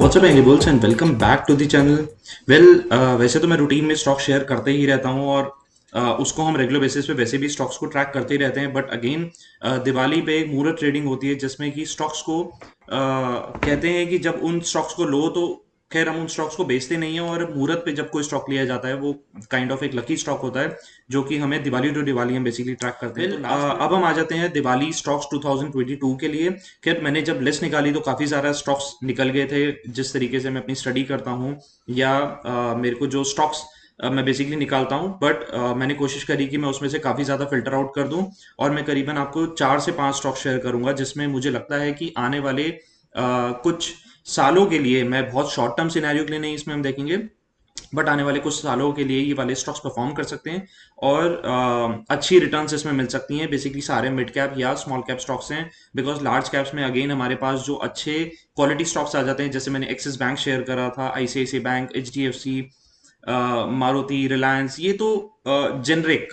WhatsApp enables and welcome back to the channel. Well, वैसे तो मैं रूटीन में स्टॉक शेयर करते ही रहता हूँ और उसको हम रेगुलर बेसिस पे वैसे भी स्टॉक्स को ट्रैक करते ही रहते हैं। बट अगेन दिवाली पे एक मुहूर्त ट्रेडिंग होती है जिसमें कि स्टॉक्स को कहते हैं कि जब उन स्टॉक्स को लो तो खैर हम उन स्टॉक्स को बेचते नहीं हैं, और मुहूर्त पे जब कोई स्टॉक लिया जाता है वो काइंड ऑफ एक लकी स्टॉक होता है जो कि हमें दिवाली टू दिवाली हम बेसिकली ट्रैक करते हैं। अब हम आ जाते हैं दिवाली स्टॉक्स 2022 के लिए। खैर मैंने जब लिस्ट निकाली तो काफ़ी सारा स्टॉक्स निकल गए थे। जिस तरीके से मैं अपनी स्टडी करता हूँ या मेरे को जो स्टॉक्स मैं बेसिकली निकालता हूँ, बट मैंने कोशिश करी कि मैं उसमें से काफ़ी ज़्यादा फिल्टर आउट कर दूं, और मैं करीबन आपको 4 से 5 स्टॉक शेयर करूंगा जिसमें मुझे लगता है कि आने वाले कुछ सालों के लिए, मैं बहुत शॉर्ट टर्म सिनेरियो के लिए नहीं इसमें हम देखेंगे, बट आने वाले कुछ सालों के लिए ये वाले स्टॉक्स परफॉर्म कर सकते हैं और अच्छी रिटर्न्स इसमें मिल सकती हैं। बेसिकली सारे मिड कैप या स्मॉल कैप स्टॉक्स हैं, बिकॉज लार्ज कैप्स में अगेन हमारे पास जो अच्छे क्वालिटी स्टॉक्स आ जाते हैं, जैसे मैंने एक्सिस बैंक शेयर करा था, आईसीआईसी बैंक, एचडीएफसी, मारुति, रिलायंस। ये तो जेनरिक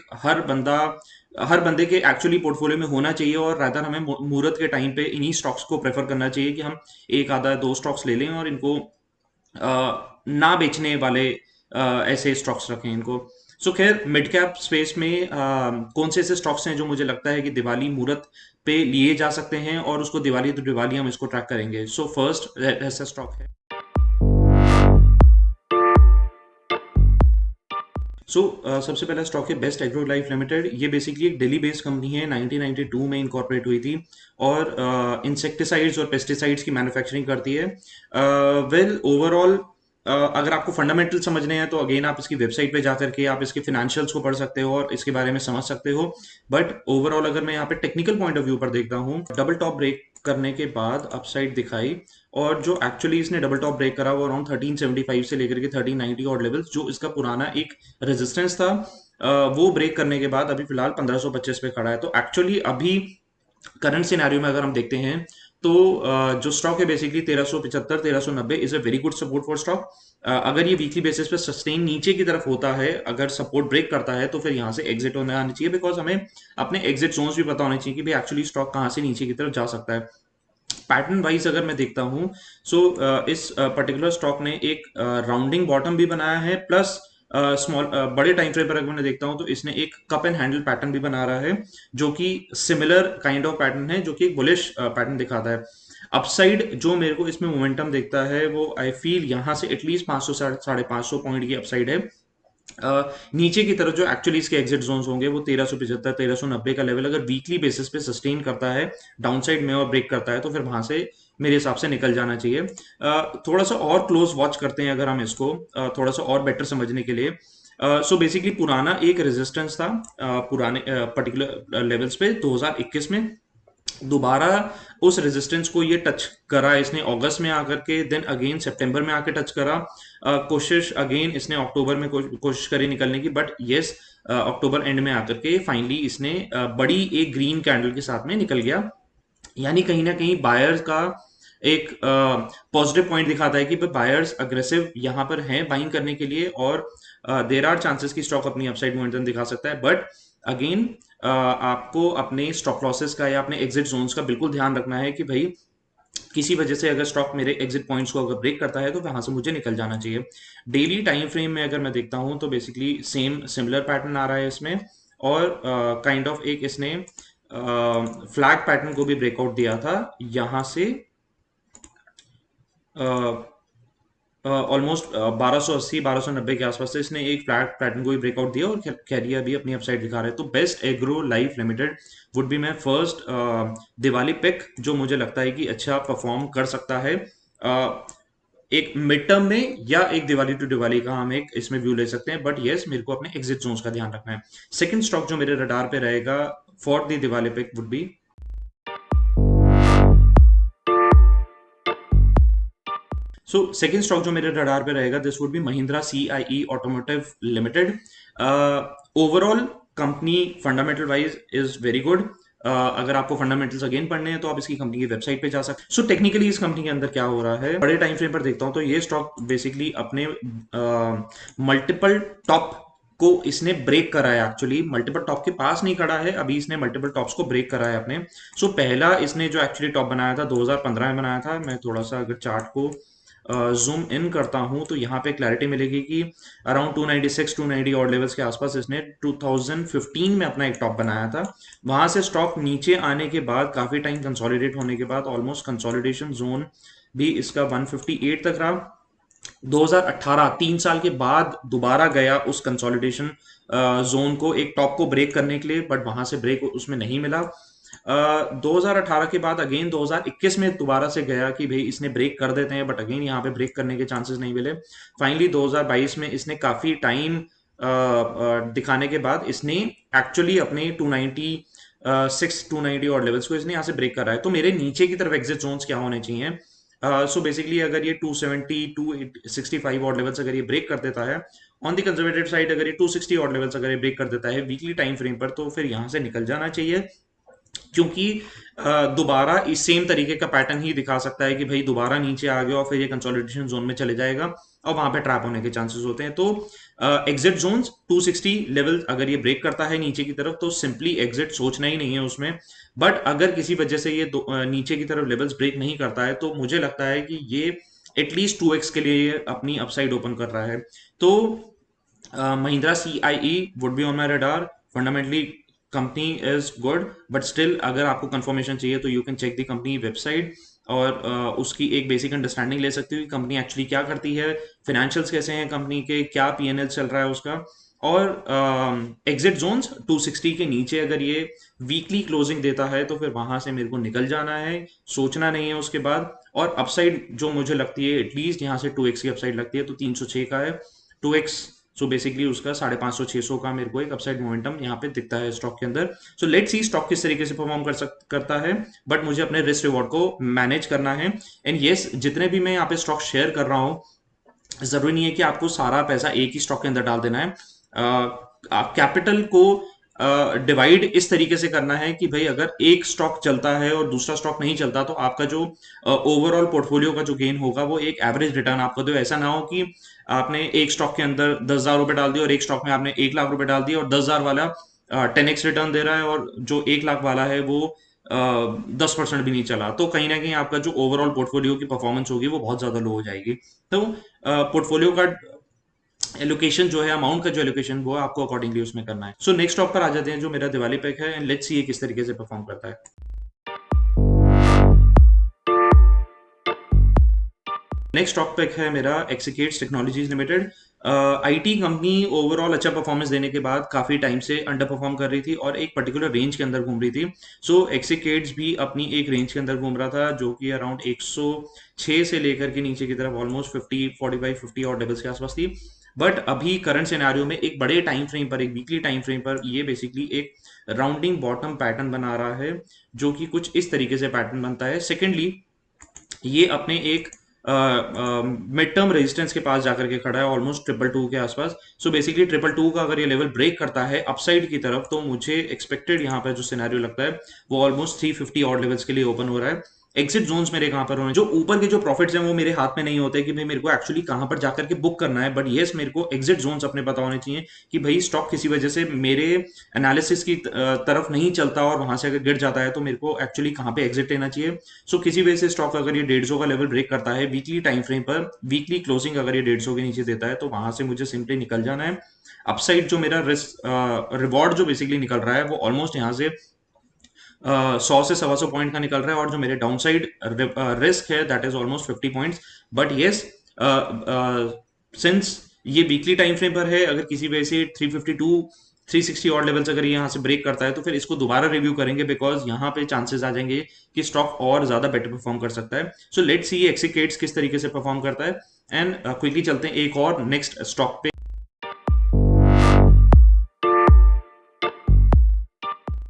हर बंदे के एक्चुअली पोर्टफोलियो में होना चाहिए, और रादर हमें मुहूर्त के टाइम पे इन्हीं स्टॉक्स को प्रेफर करना चाहिए कि हम एक आधा दो स्टॉक्स ले लें और इनको ना बेचने वाले ऐसे स्टॉक्स रखें इनको। सो खैर मिड कैप स्पेस में कौन से ऐसे स्टॉक्स हैं जो मुझे लगता है कि दिवाली मुहूर्त पे लिए जा सकते हैं और उसको दिवाली तो दिवाली हम इसको ट्रैक करेंगे। सो फर्स्ट ऐसा स्टॉक है। सबसे पहला स्टॉक है बेस्ट एग्रो लाइफ लिमिटेड। ये बेसिकली एक दिल्ली बेस्ड कंपनी है, 1992 में इनकॉर्पोरेट हुई थी और इंसेक्टिसाइड्स और पेस्टिसाइड्स की मैन्युफैक्चरिंग करती है। वेल ओवरऑल अगर आपको फंडामेंटल समझने हैं तो अगेन आप इसकी वेबसाइट पे जाकर के आप इसके फिनेंशियल्स को पढ़ सकते हो और इसके बारे में समझ सकते हो। बट ओवरऑल अगर मैं यहाँ पे टेक्निकल पॉइंट ऑफ व्यू पर देखता हूँ, डबल टॉप ब्रेक करने के बाद अपसाइड दिखाई, और जो एक्चुअली इसने डबल टॉप ब्रेक करा वो अराउंड 1375 से लेकर के 1390 ऑड लेवल्स, जो इसका पुराना एक रेजिस्टेंस था, वो ब्रेक करने के बाद अभी फिलहाल 1525 पे खड़ा है। तो एक्चुअली अभी करंट सिनेरियो में अगर हम देखते हैं तो जो स्टॉक है basically 1375 1390 is a very good support for stock. अगर ये वीकली बेसिस पे सस्टेन नीचे की तरफ होता है, अगर सपोर्ट ब्रेक करता है, तो फिर यहाँ से एग्जिट होने आनी चाहिए, बिकॉज हमें अपने एग्जिट जोन्स भी पता होने चाहिए कि भाई एक्चुअली स्टॉक कहाँ से नीचे की तरफ जा सकता है। पैटर्न वाइज अगर मैं देखता हूँ, सो इस पर्टिकुलर स्टॉक ने एक राउंडिंग बॉटम भी बनाया है, प्लस स्मॉल बड़े टाइम फ्रेम पर अगर मैं देखता हूँ तो इसने एक कप एंड हैंडल पैटर्न भी बना रहा है, जो कि सिमिलर काइंड ऑफ पैटर्न है, जो कि एक बुलिश पैटर्न दिखाता है। अपसाइड जो मेरे को इसमें मोमेंटम देखता है वो आई फील यहाँ से एटलीस्ट 500 साढ़े 500 पॉइंट की अपसाइड है। नीचे की तरफ जो एक्चुअली इसके एग्जिट जोन्स होंगे वो 1375 1390 का लेवल अगर वीकली बेसिस पे सस्टेन करता है, डाउनसाइड में और ब्रेक करता है, तो फिर वहां से मेरे हिसाब से निकल जाना चाहिए। थोड़ा सा और क्लोज वॉच करते हैं अगर हम इसको थोड़ा सा और बेटर समझने के लिए। सो बेसिकली पुराना एक रेजिस्टेंस था पुराने पर्टिकुलर लेवल्स पे 2021 में, दोबारा उस रेजिस्टेंस को ये टच करा इसने अगस्त में आकर के, देन अगेन सितंबर में आके टच करा। कोशिश अगेन इसने अक्टूबर में कोशिश करी निकलने की, बट यस अक्टूबर एंड में आकर के फाइनली इसने बड़ी एक ग्रीन कैंडल के साथ में निकल गया। यानी कहीं ना कहीं बायर्स का एक पॉजिटिव पॉइंट दिखाता है कि बायर्स अग्रेसिव यहाँ पर हैं बाइंग करने के लिए, और देर आर चांसेस की स्टॉक अपनी अपसाइड मोमेंटम दिखा सकता है। बट अगेन आपको अपने स्टॉप लॉसेस का या अपने एग्जिट जोन्स का बिल्कुल ध्यान रखना है कि भाई किसी वजह से अगर स्टॉक मेरे एग्जिट पॉइंट्स को अगर ब्रेक करता है तो वहां से मुझे निकल जाना चाहिए। डेली टाइम फ्रेम में अगर मैं देखता हूं तो बेसिकली सेम सिमिलर पैटर्न आ रहा है इसमें, और काइंड ऑफ एक इसने फ्लैग पैटर्न को भी ब्रेकआउट दिया था यहाँ से ऑलमोस्ट 1280 1290 के आसपास से इसने एक फ्लैट पैटर्न को भी ब्रेकआउट दिया, और कैरियर भी अपनी अपसाइड दिखा रहे हैं। तो Best Agro Life Limited would be my first Diwali pick, जो मुझे लगता है कि अच्छा परफॉर्म कर सकता है एक मिड टर्म में, या एक दिवाली टू दिवाली का हम एक इसमें व्यू ले सकते हैं। बट यस मेरे को अपने एग्जिट जोन्स का ध्यान रखना है। सेकंड स्टॉक जो मेरे रडार पे रहेगा for the Diwali pick would be, so second stock जो मेरे रडार पे रहेगा this would be Mahindra CIE automotive limited. Overall company fundamental wise is very good. अगर आपको फंडामेंटल्स अगेन पढ़ने हैं तो आप इसकी कंपनी की वेबसाइट पे जा सकते हैं। सो टेक्निकली इस कंपनी के अंदर क्या हो रहा है, बड़े टाइम फ्रेम पर देखता हूं तो ये स्टॉक बेसिकली अपने मल्टीपल टॉप को इसने ब्रेक करा है। एक्चुअली मल्टीपल टॉप के पास नहीं खड़ा है अभी, इसने मल्टीपल टॉप्स को ब्रेक करा है अपने। सो पहला इसने जो एक्चुअली टॉप बनाया था 2015 में बनाया था। मैं थोड़ा सा अगर चार्ट को जूम इन करता हूं तो यहाँ पे क्लैरिटी मिलेगी कि अराउंड 296 290 ऑड लेवल्स के आसपास इसने 2015 में अपना एक टॉप बनाया था। वहां से स्टॉक नीचे आने के बाद काफी टाइम कंसोलिडेट होने के बाद ऑलमोस्ट कंसोलिडेशन जोन भी इसका 158 तक रहा। 2018 3 साल के बाद दोबारा गया उस कंसोलिडेशन जोन को एक टॉप को ब्रेक करने के लिए, बट वहां से ब्रेक उसमें नहीं मिला। 2018 के बाद अगेन 2021 में दोबारा से गया कि भाई इसने ब्रेक कर देते हैं, बट अगेन यहाँ पे ब्रेक करने के चांसेस नहीं मिले। फाइनली 2022 में इसने काफी टाइम दिखाने के बाद इसने एक्चुअली अपने 290 और लेवल्स को इसने यहाँ से ब्रेक करा है। तो मेरे नीचे की तरफ एग्जिट जोन्स क्या होने चाहिए? सो बेसिकली अगर ये 270 265 ऑड लेवल्स अगर ये ब्रेक कर देता है, ऑन द कंजर्वेटिव साइड अगर ये 260 ऑड लेवल्स अगर ये ब्रेक कर देता है वीकली टाइम फ्रेम पर, तो फिर यहाँ से निकल जाना चाहिए। क्योंकि दोबारा इस सेम तरीके का पैटर्न ही दिखा सकता है कि भाई दोबारा नीचे आ गया और फिर ये कंसोलिडेशन जोन में चले जाएगा और वहां पे ट्रैप होने के चांसेस होते हैं। तो एग्जिट जोन्स 260 लेवल अगर ये ब्रेक करता है नीचे की तरफ तो सिंपली एग्जिट सोचना ही नहीं है उसमें। बट अगर किसी वजह से ये नीचे की तरफ लेवल्स ब्रेक नहीं करता है तो मुझे लगता है कि ये एटलीस्ट 2x के लिए ये अपनी अपसाइड ओपन कर रहा है। तो Mahindra CIE would be on my radar. Fundamentally, company is good, but still अगर आपको कंफर्मेशन चाहिए तो you can check the company website और उसकी एक बेसिक अंडरस्टैंडिंग ले सकते हो कि कंपनी एक्चुअली क्या करती है, फाइनेंशियल्स कैसे हैं कंपनी के, क्या पीएनएल चल रहा है उसका। और एग्जिट जोन्स 260 के नीचे अगर ये वीकली क्लोजिंग देता है तो फिर वहां से मेरे को निकल जाना है, सोचना नहीं है उसके बाद। और अपसाइड जो मुझे लगती है एटलीस्ट यहाँ से 2x की अपसाइड लगती है तो 306 का है 2x। सो बेसिकली उसका 550 600 का मेरे को एक अपसाइड मोमेंटम यहाँ पे दिखता है स्टॉक के अंदर। सो लेट्स सी स्टॉक किस तरीके से परफॉर्म करता है, बट मुझे अपने रिस्क रिवॉर्ड को मैनेज करना है। एंड येस, जितने भी मैं यहाँ पे स्टॉक शेयर कर रहा हूँ जरूरी नहीं है कि आपको सारा पैसा एक ही स्टॉक के अंदर डाल देना है। कैपिटल को डिवाइड इस तरीके से करना है कि भाई अगर एक स्टॉक चलता है और दूसरा स्टॉक नहीं चलता तो आपका जो ओवरऑल पोर्टफोलियो का जो गेन होगा वो एक एवरेज रिटर्न आपको दो। ऐसा ना हो कि आपने एक स्टॉक के अंदर 10,000 रुपए डाल दिए और एक स्टॉक में आपने 1 लाख रुपए डाल दिए और 10,000 वाला 10x रिटर्न दे रहा है और जो 1 लाख वाला है वो 10% भी नहीं चला, तो कहीं ना कहीं आपका जो ओवरऑल पोर्टफोलियो की परफॉर्मेंस होगी वो बहुत ज्यादा लो हो जाएगी। तो पोर्टफोलियो का एलोकेशन जो है, अमाउंट का जो एलोकेशन वो आपको अकॉर्डिंगली उसमें करना है। सो नेक्स्ट स्टॉक पर आ जाते हैं जो मेरा दिवाली पैक है एंड लेट्स सी ये किस तरीके से परफॉर्म करता है। नेक्स्ट स्टॉक पिक है मेरा एक्सिकेट्स technologies limited. IT company overall अच्छा परफॉर्मेंस देने के बाद काफी टाइम से अंडर परफॉर्म कर रही थी और एक पर्टिकुलर रेंज के अंदर घूम रही थी। सो एक्सिकेट्स भी अपनी एक रेंज के अंदर घूम रहा था जो कि अराउंड 106 से लेकर के नीचे की तरफ ऑलमोस्ट 50 45 50 और लेवल्स के आसपास थी। बट अभी करंट सिनेरियो में एक बड़े टाइम फ्रेम पर, एक वीकली टाइम फ्रेम पर ये बेसिकली एक राउंडिंग बॉटम पैटर्न बना रहा है जो कि कुछ इस तरीके से पैटर्न बनता है। सेकेंडली ये अपने एक मिड टर्म रेजिस्टेंस के पास जाकर के खड़ा है ऑलमोस्ट 222 के आसपास। सो बेसिकली 222 का अगर ये लेवल ब्रेक करता है अपसाइड की तरफ तो मुझे एक्सपेक्टेड यहाँ पे जो सिनेरियो लगता है वो ऑलमोस्ट 350 ऑड लेवल्स के लिए ओपन हो रहा है। एग्जिट जोन्स मेरे कहाँ पर होने, जो ऊपर के जो प्रॉफिट्स हैं वो मेरे हाथ में नहीं होते कि भाई मेरे को एक्चुअली कहाँ पर जाकर के बुक करना है, बट येस मेरे को एग्जिट जोन्स अपने पता होने चाहिए कि भाई स्टॉक किसी वजह से मेरे एनालिसिस की तरफ नहीं चलता और वहां से अगर गिर जाता है तो मेरे को एक्चुअली कहाँ पे एग्जिट लेना चाहिए। सो किसी वजह से स्टॉक अगर ये 150 का लेवल ब्रेक करता है वीकली टाइम फ्रेम पर, वीकली क्लोजिंग अगर ये 150 के नीचे देता है तो वहां से मुझे सिंपली निकल जाना है। अपसाइड जो मेरा रिस्क रिवॉर्ड जो बेसिकली निकल रहा है वो ऑलमोस्ट यहाँ से 100 से 125 पॉइंट का निकल रहा है और जो मेरे डाउन साइड रिस्क है that is almost 50 points. But yes, since ये वीकली टाइम फ्रेम पर है, अगर किसी वजह से 352 360 ऑड लेवल्स अगर ये यहाँ से ब्रेक करता है तो फिर इसको दोबारा रिव्यू करेंगे बिकॉज यहाँ पे चांसेस आ जाएंगे कि स्टॉक और ज्यादा बेटर परफॉर्म कर सकता है। सो लेट्स सी एक्सिकेट्स किस तरीके से परफॉर्म करता है एंड क्विकली चलते हैं एक और नेक्स्ट स्टॉक पे।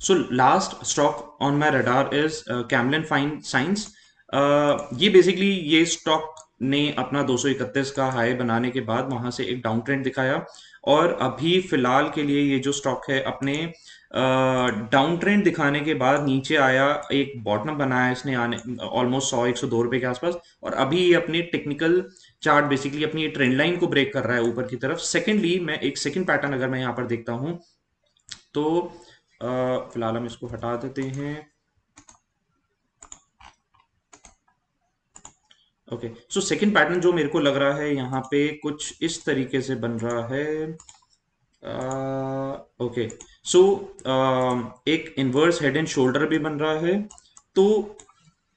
So last stock on my radar is Camlin fine science. ये बेसिकली ये स्टॉक ने अपना 231 का हाई बनाने के बाद वहां से एक डाउन ट्रेंड दिखाया और अभी फिलहाल के लिए ये जो स्टॉक है अपने डाउन ट्रेंड दिखाने के बाद नीचे आया, एक बॉटम बनाया इसने आने ऑलमोस्ट 100 102 रुपए के आसपास और अभी ये अपनी टेक्निकल चार्ट बेसिकली अपनी ट्रेंड लाइन को ब्रेक कर रहा है ऊपर की तरफ। सेकेंडली मैं एक सेकेंड पैटर्न अगर मैं यहाँ पर देखता हूँ तो फिलहाल हम इसको हटा देते हैं। ओके, सो सेकंड पैटर्न जो मेरे को लग रहा है यहाँ पे कुछ इस तरीके से बन रहा है। ओके, सो एक इनवर्स हेड एंड शोल्डर भी बन रहा है। तो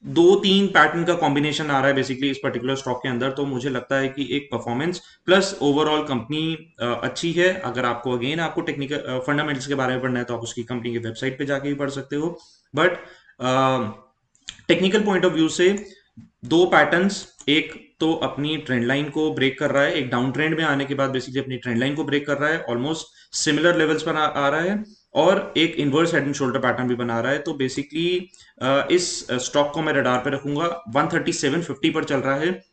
दो तीन पैटर्न का कॉम्बिनेशन आ रहा है बेसिकली इस पर्टिकुलर स्टॉक के अंदर। तो मुझे लगता है कि एक परफॉर्मेंस प्लस ओवरऑल कंपनी अच्छी है। अगर आपको अगेन आपको टेक्निकल फंडामेंटल्स के बारे में पढ़ना है तो आप उसकी कंपनी की वेबसाइट पे जाके भी पढ़ सकते हो। But technical point of view से दो पैटर्न्स, एक तो अपनी ट्रेंड लाइन को ब्रेक कर रहा है, एक डाउन ट्रेंड में आने के बाद बेसिकली अपनी ट्रेंड लाइन को ब्रेक कर रहा है, ऑलमोस्ट सिमिलर लेवल्स पर आ रहा है, और एक inverse head and shoulder pattern भी बना रहा है। तो बेसिकली इस स्टॉक को मैं रडार पे रखूंगा। 137.50 पर चल रहा है।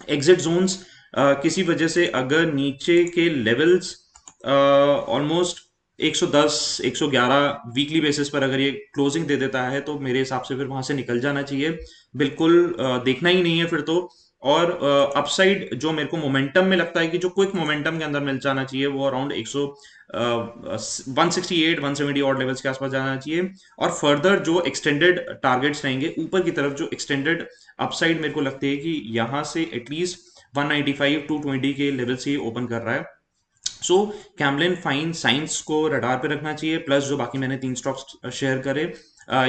एग्जिट जोन्स किसी वजह से अगर नीचे के लेवल्स ऑलमोस्ट 110 111 वीकली बेसिस पर अगर ये क्लोजिंग दे देता है तो मेरे हिसाब से फिर वहां से निकल जाना चाहिए। बिल्कुल देखना ही नहीं है फिर तो। और अपसाइड जो मेरे को मोमेंटम में लगता है कि जो क्विक मोमेंटम के अंदर मिल जाना चाहिए वो अराउंड 168 170 ऑड लेवल्स के आसपास जाना चाहिए। और फर्दर जो एक्सटेंडेड टारगेट्स रहेंगे ऊपर की तरफ, जो एक्सटेंडेड अपसाइड मेरे को लगती है कि यहाँ से एटलीस्ट 195 220 के लेवल से ओपन कर रहा है। सो कैमलिन फाइन साइंस को रडार पे रखना चाहिए, प्लस जो बाकी मैंने तीन स्टॉक्स शेयर करे,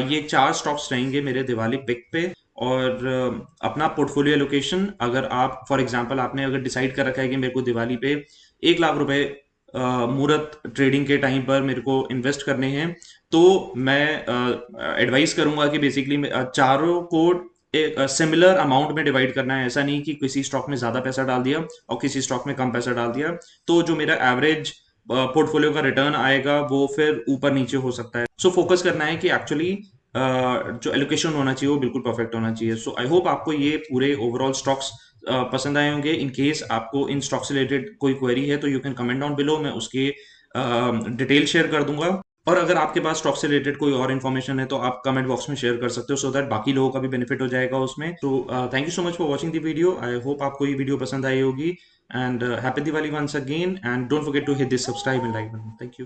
ये चार स्टॉक्स रहेंगे मेरे दिवाली पिक पे। और अपना पोर्टफोलियो एलोकेशन, अगर आप फॉर एग्जांपल आपने अगर डिसाइड कर रखा है कि मेरे को दिवाली पे 1 लाख रुपए मुहूर्त ट्रेडिंग के टाइम पर मेरे को इन्वेस्ट करने हैं, तो मैं एडवाइस करूंगा कि बेसिकली चारों को एक सिमिलर अमाउंट में डिवाइड करना है। ऐसा नहीं कि किसी स्टॉक में ज्यादा पैसा डाल दिया और किसी स्टॉक में कम पैसा डाल दिया, तो जो मेरा एवरेज पोर्टफोलियो का रिटर्न आएगा वो फिर ऊपर नीचे हो सकता है। सो फोकस करना है कि एक्चुअली जो एलोकेशन होना चाहिए वो बिल्कुल परफेक्ट होना चाहिए। सो आई होप आपको ये पूरे ओवरऑल स्टॉक्स पसंद आए होंगे। इन केस आपको इन स्टॉक से रिलेटेड कोई क्वेरी है तो you can comment down below, मैं उसके डिटेल शेयर कर दूंगा। और अगर आपके पास स्टॉक से रिलेटेड कोई और इन्फॉर्मेशन है तो आप कमेंट बॉक्स में शेयर कर सकते हो, सो दैट बाकी लोगों का भी बेनिफिट हो जाएगा उसमें। तो thank you so much for watching the video. I hope आपको ये वीडियो पसंद आई होगी। And happy Diwali once again, and don't forget to hit this subscribe and like button. Thank you.